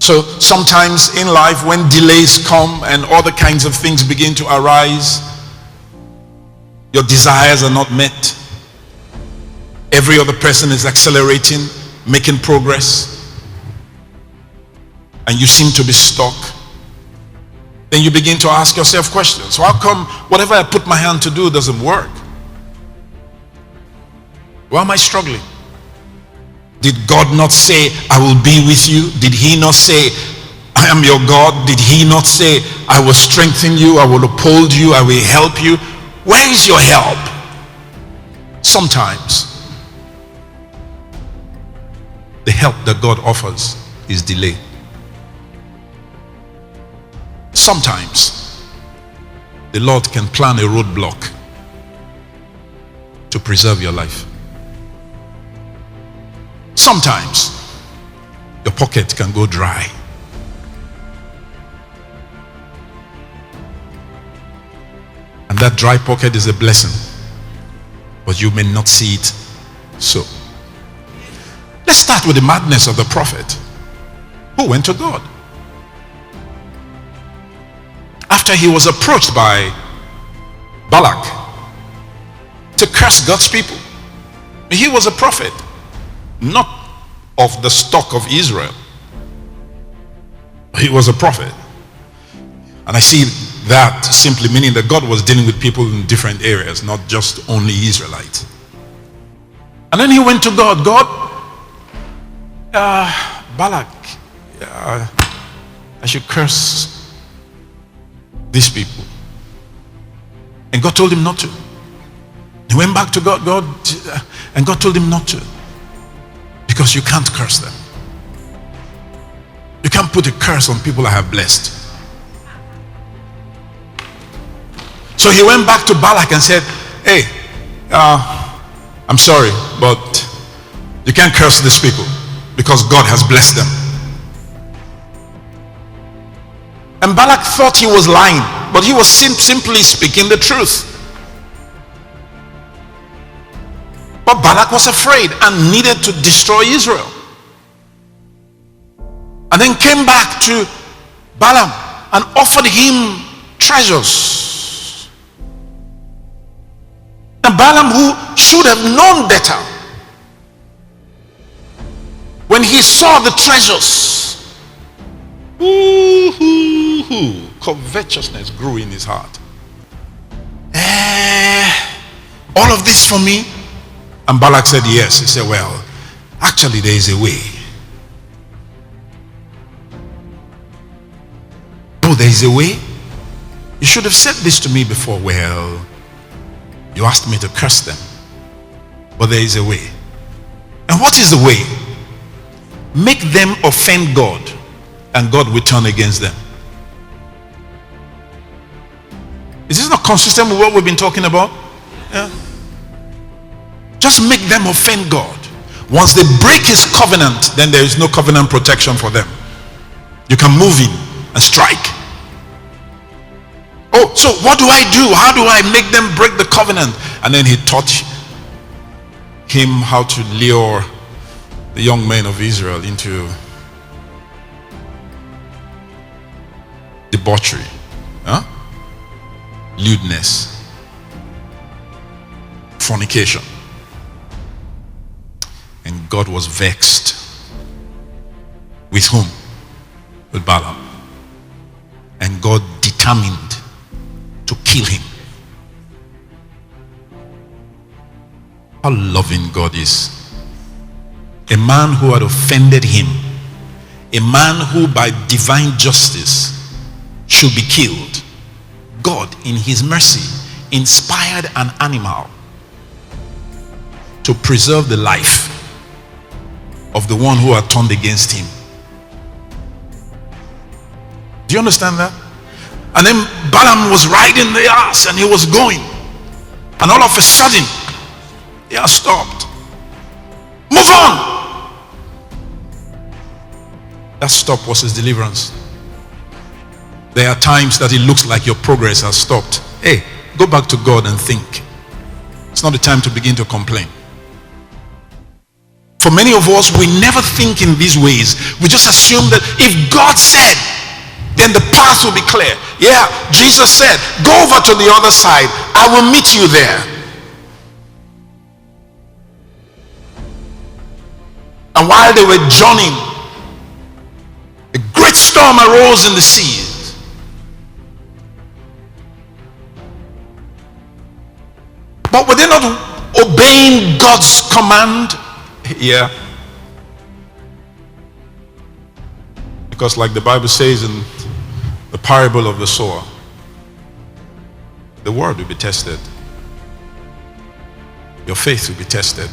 So sometimes in life, when delays come and other kinds of things begin to arise, your desires are not met. Every other person is accelerating, making progress, and you seem to be stuck. Then you begin to ask yourself questions. So how come whatever I put my hand to do doesn't work? Why am I struggling? Did God not say, I will be with you? Did he not say, I am your God? Did he not say, I will strengthen you, I will uphold you, I will help you? Where is your help? Sometimes the help that God offers is delay. Sometimes the Lord can plan a roadblock to preserve your life. Sometimes your pocket can go dry. And that dry pocket is a blessing, but you may not see it so. Let's start with the madness of the prophet who went to God. After he was approached by Balak to curse God's people. He was a prophet, not of the stock of Israel. He was a prophet. And I see that simply meaning that God was dealing with people in different areas, not just only Israelites. And then he went to God. Balak, I should curse these people. And God told him not to. He went back to God, and God told him not to. Because you can't curse them. You can't put a curse on people I have blessed. So he went back to Balak and said, hey, I'm sorry, but you can't curse these people because God has blessed them. And Balak thought he was lying, but he was simply speaking the truth. But Balak was afraid and needed to destroy Israel. And then came back to Balaam and offered him treasures. And Balaam, who should have known better, when he saw the treasures, covetousness grew in his heart. All of this for me? And Balak said yes. He said, well, actually there is a way. Oh, there is a way? You should have said this to me before. Well, you asked me to curse them, but there is a way. And what is the way? Make them offend God, and God will turn against them. Is this not consistent with what we've been talking about? Yeah. Just make them offend God. Once they break his covenant, then there is no covenant protection for them. You can move in and strike. Oh, so what do I do? How do I make them break the covenant? And then he taught him how to lure the young men of Israel into debauchery, lewdness, fornication. And God was vexed. With whom? With Balaam. And God determined to kill him. How loving God is. A man who had offended him, a man who by divine justice should be killed, God in his mercy inspired an animal to preserve the life of the one who had turned against him. Do you understand that? And then Balaam was riding the ass and he was going, and all of a sudden he has stopped. Move on. That stop was his deliverance. There are times that it looks like your progress has stopped. Hey, go back to God and think. It's not the time to begin to complain. for many of us, we never think in these ways. We just assume that if God said, then the path will be clear. Yeah, Jesus said, go over to the other side. I will meet you there. And while they were journeying, a great storm arose in the seas. But were they not obeying God's command? Yeah. Because like the Bible says in the parable of the sower, the word will be tested. Your faith will be tested.